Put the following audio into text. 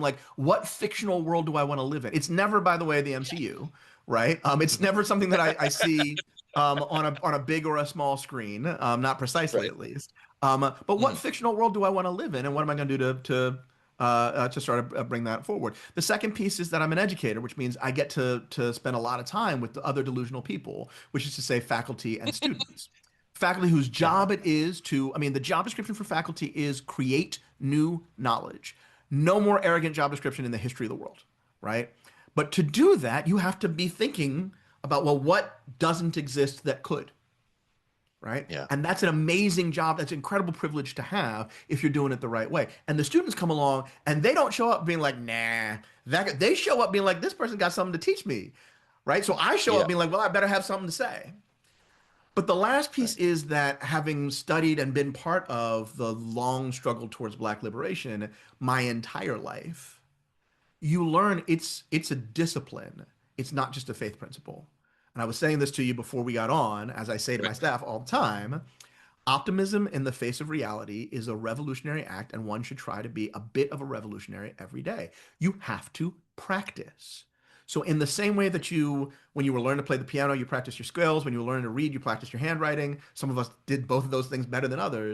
like, what fictional world do I want to live in? It's never, by the way, the MCU, right? It's Mhm. never something that I see on a big or a small screen, not precisely Right. at least. But what Mhm. fictional world do I want to live in, and what am I going to do to sort of bring that forward? The second piece is that I'm an educator, which means I get to spend a lot of time with the other delusional people, which is to say, faculty and students. Faculty whose Uh-huh. job it is to, I mean, the job description for faculty is create new knowledge. No more arrogant job description in the history of the world, right? But to do that, you have to be thinking about, well, what doesn't exist that could, right? Yeah. And that's an amazing job. That's an incredible privilege to have if you're doing it the right way. And the students come along and they don't show up being like, nah, they show up being like, this person got something to teach me, right? So I show Yeah. up being like, well, I better have something to say. But the last piece Right. is that having studied and been part of the long struggle towards Black liberation my entire life, you learn it's a discipline. It's not just a faith principle. And I was saying this to you before we got on, as I say to my Right. staff all the time, optimism in the face of reality is a revolutionary act, and one should try to be a bit of a revolutionary every day. You have to practice. So in the same way that when you were learning to play the piano, you practice your skills. When you were learning to read, you practice your handwriting. Some of us did both of those things better than others.